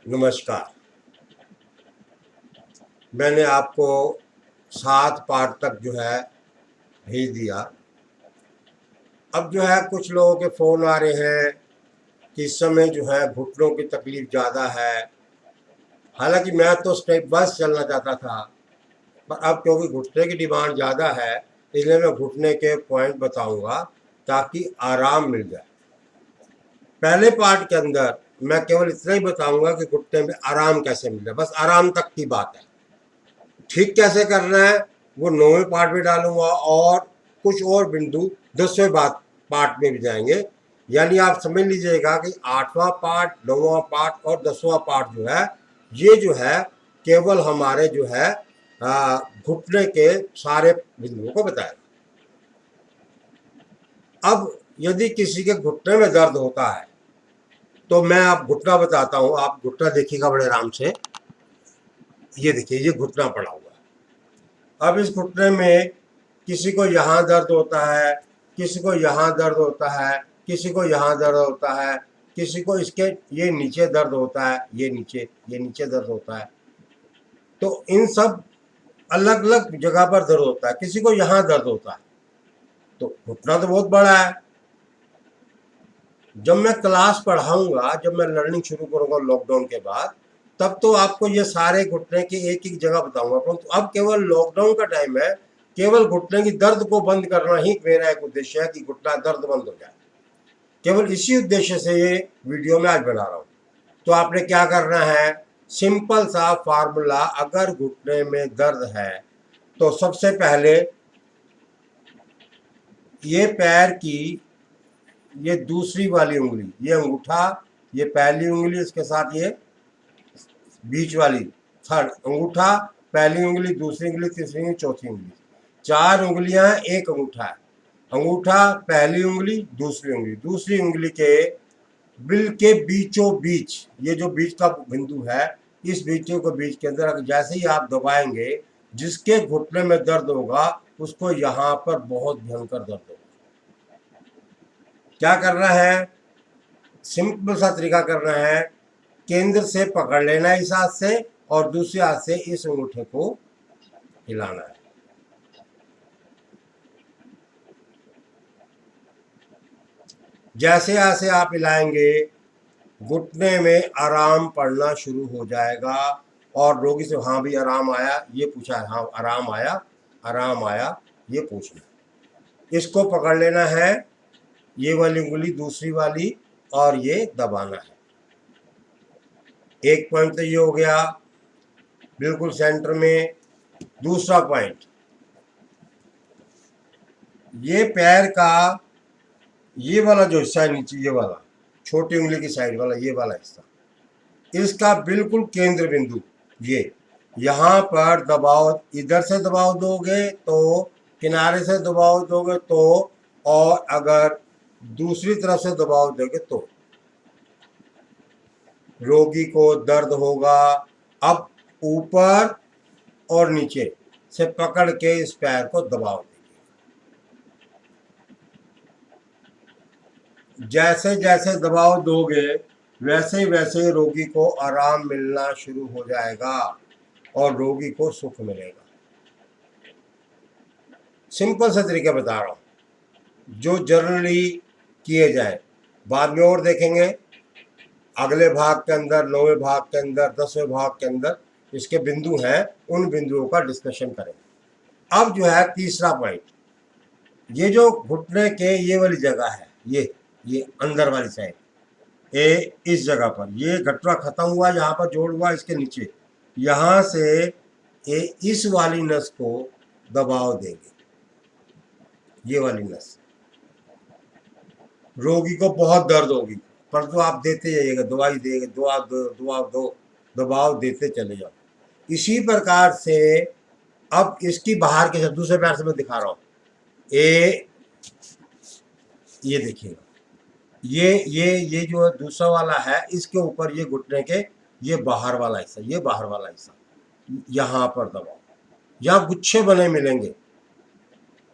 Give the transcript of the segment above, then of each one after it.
नमस्कार। मैंने आपको 7 पार्ट तक जो है भेज दिया। अब जो है कुछ लोगों के फ़ोन आ रहे हैं कि इस समय जो है घुटनों की तकलीफ़ ज़्यादा है। हालांकि मैं तो स्टेप बस चलना चाहता था, पर अब क्योंकि घुटने की डिमांड ज़्यादा है, इसलिए मैं घुटने के पॉइंट बताऊंगा ताकि आराम मिल जाए। पहले पार्ट के अंदर मैं केवल इतना ही बताऊंगा कि घुटने में आराम कैसे मिल जाए, बस आराम तक की बात है। ठीक कैसे करना है वो 9वें पार्ट में डालूंगा और कुछ और बिंदु 10वें पार्ट में भी जाएंगे। यानी आप समझ लीजिएगा कि 8वां पार्ट, 9वां पार्ट और 10वां पार्ट जो है, ये जो है केवल हमारे जो है घुटने के सारे बिंदुओं को बताएगा। अब यदि किसी के घुटने में दर्द होता है तो मैं आप घुटना बताता हूं। आप घुटना देखिएगा बड़े आराम से। ये देखिए, ये घुटना पड़ा हुआ है। अब इस घुटने में किसी को यहाँ दर्द होता है, किसी को यहाँ दर्द होता है, किसी को यहाँ दर्द होता है, किसी को इसके ये नीचे दर्द होता है, ये नीचे दर्द होता है। तो इन सब अलग अलग जगह पर दर्द होता है। किसी को यहाँ दर्द होता है। तो घुटना तो बहुत बड़ा है। जब मैं क्लास पढ़ाऊंगा, जब मैं लर्निंग शुरू करूंगा लॉकडाउन के बाद, तब तो आपको ये सारे घुटने की एक एक जगह बताऊंगा। परंतु अब केवल लॉकडाउन का टाइम है, केवल घुटने की दर्द को बंद करना ही मेरा एक उद्देश्य है कि घुटना दर्द बंद हो जाए। केवल इसी उद्देश्य से ये वीडियो मैं आज बना रहा हूँ। तो आपने क्या करना है, सिंपल सा फार्मूला। अगर घुटने में दर्द है तो सबसे पहले ये पैर की ये दूसरी वाली उंगली, ये अंगूठा, ये पहली उंगली, इसके साथ ये बीच वाली थर्ड अंगूठा, पहली उंगली, दूसरी उंगली, तीसरी उंगली, चौथी उंगली, 4 उंगलियां, एक अंगूठा है। अंगूठा, पहली उंगली, दूसरी उंगली के बिल के बीचों बीच, ये जो बीच का बिंदु है, इस बीचों के बीच के अंदर जैसे ही आप दबाएंगे, जिसके घुटने में दर्द होगा उसको यहाँ पर बहुत भयंकर दर्द होगा। क्या करना है, सिंपल सा तरीका करना है। केंद्र से पकड़ लेना है इस हाथ से, और दूसरे हाथ से इस अंगूठे को हिलाना है। जैसे जैसे आप हिलाएंगे, घुटने में आराम पड़ना शुरू हो जाएगा। और रोगी से हाँ भी आराम आया, ये पूछा है, हाँ आराम आया, आराम आया, ये पूछना। इसको पकड़ लेना है, ये वाली उंगली, दूसरी वाली, और ये दबाना है। एक पॉइंट तो ये हो गया बिल्कुल सेंटर में। दूसरा पॉइंट, ये पैर का ये वाला जो हिस्सा है नीचे, ये वाला छोटी उंगली की साइड वाला, ये वाला हिस्सा, इसका बिल्कुल केंद्र बिंदु, ये यहाँ पर दबाव, इधर से दबाव दोगे तो, किनारे से दबाव दोगे तो, और अगर दूसरी तरफ से दबाव दोगे तो रोगी को दर्द होगा। अब ऊपर और नीचे से पकड़ के इस पैर को दबाव देंगे। जैसे जैसे दबाव दोगे वैसे वैसे रोगी को आराम मिलना शुरू हो जाएगा और रोगी को सुख मिलेगा। सिंपल से तरीका बता रहा हूं जो जनरली किए जाए। बाद में और देखेंगे अगले भाग के अंदर, 9वें भाग के अंदर, 10वें भाग के अंदर इसके बिंदु हैं, उन बिंदुओं का डिस्कशन करेंगे। अब जो है तीसरा पॉइंट, ये जो घुटने के ये वाली जगह है, ये अंदर वाली साइड, इस जगह पर ये घटना खत्म हुआ, यहाँ पर जोड़ हुआ, इसके नीचे यहाँ से इस वाली नस को दबाव देंगे। ये वाली नस, रोगी को बहुत दर्द होगी, परंतु आप देते जाइएगा, दवाई देंगे, दबाव देते चले जाओ। इसी प्रकार से अब इसकी बाहर के दूसरे पैर से मैं दिखा रहा हूँ। ये देखिएगा, ये जो दूसरा वाला है, इसके ऊपर ये घुटने के ये बाहर वाला हिस्सा, ये बाहर वाला हिस्सा, यहाँ पर दबाओ। यहाँ गुच्छे बने मिलेंगे,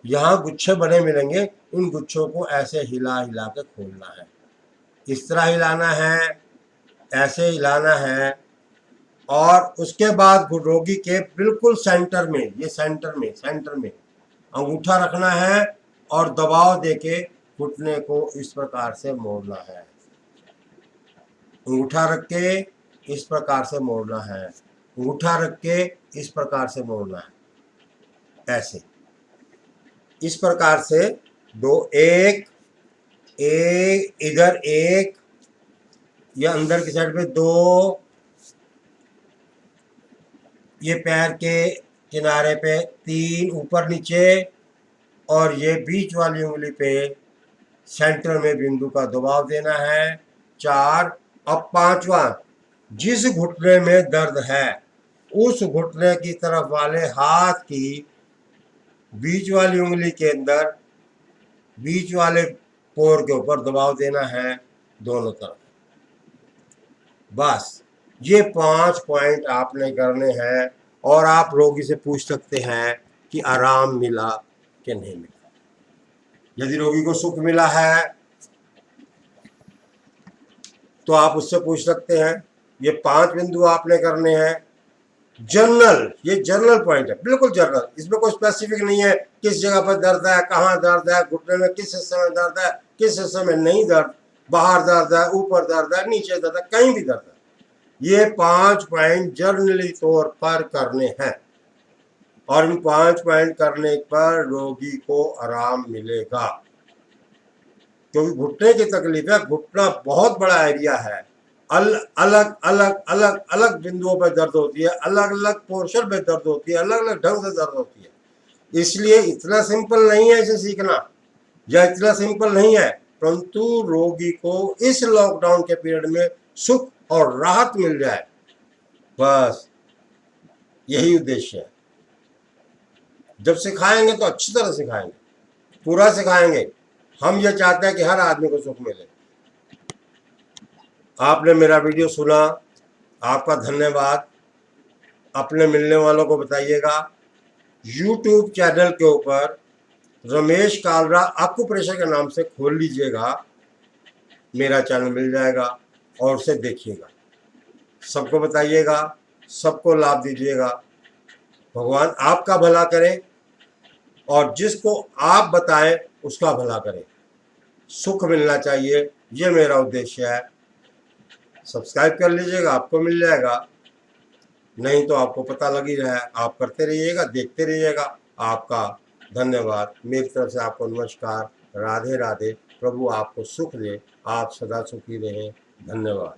यहाँ गुच्छे बने मिलेंगे। इन गुच्छों को ऐसे हिला हिला के खोलना है। इस तरह हिलाना है, ऐसे हिलाना है, और उसके बाद रोगी के बिल्कुल सेंटर में, ये सेंटर में अंगूठा रखना है और दबाव देके घुटने को इस प्रकार से मोड़ना है। अंगूठा रख के इस प्रकार से मोड़ना है, अंगूठा रख के इस प्रकार से मोड़ना है। ऐसे इस प्रकार से एक इधर एक, या अंदर की साइड पे दो, ये पैर के किनारे पे तीन, ऊपर नीचे, और ये बीच वाली उंगली पे सेंटर में बिंदु का दबाव देना है। 4। अब 5वां, जिस घुटने में दर्द है उस घुटने की तरफ वाले हाथ की बीच वाली उंगली के अंदर बीच वाले पोर के ऊपर दबाव देना है दोनों तरफ। बस ये 5 पॉइंट आपने करने हैं और आप रोगी से पूछ सकते हैं कि आराम मिला कि नहीं मिला। यदि रोगी को सुख मिला है तो आप उससे पूछ सकते हैं। ये 5 बिंदु आपने करने हैं। जनरल, ये जनरल पॉइंट है, बिल्कुल जनरल, इसमें कोई स्पेसिफिक नहीं है किस जगह पर दर्द है, कहाँ दर्द है, घुटने में किस हिस्से में दर्द है, किस हिस्से में नहीं दर्द, बाहर दर्द है, ऊपर दर्द है, नीचे दर्द है, कहीं भी दर्द है। ये 5 पॉइंट जनरली तौर पर करने हैं और इन 5 पॉइंट करने पर रोगी को आराम मिलेगा। क्योंकि घुटने की तकलीफ है, घुटना बहुत बड़ा एरिया है, अलग अलग बिंदुओं पर दर्द होती है, अलग अलग पोर्शन पे दर्द होती है, अलग अलग ढंग से दर्द होती है। इसलिए इतना सिंपल नहीं है इसे सीखना, या इतना सिंपल नहीं है, परंतु रोगी को इस लॉकडाउन के पीरियड में सुख और राहत मिल जाए, बस यही उद्देश्य है। जब सिखाएंगे तो अच्छी तरह सिखाएंगे, पूरा सिखाएंगे। हम ये चाहते हैं कि हर आदमी को सुख मिले। आपने मेरा वीडियो सुना, आपका धन्यवाद। अपने मिलने वालों को बताइएगा। YouTube चैनल के ऊपर रमेश कालरा आकुप्रेशर के नाम से खोल लीजिएगा, मेरा चैनल मिल जाएगा और उसे देखिएगा। सबको बताइएगा, सबको लाभ दीजिएगा। भगवान आपका भला करे और जिसको आप बताएं उसका भला करे। सुख मिलना चाहिए, ये मेरा उद्देश्य है। सब्सक्राइब कर लीजिएगा, आपको मिल जाएगा। नहीं तो आपको पता लग ही रहा है, आप करते रहिएगा, देखते रहिएगा। आपका धन्यवाद। मेरी तरफ से आपको नमस्कार। राधे राधे। प्रभु आपको सुख दे, आप सदा सुखी रहें। धन्यवाद।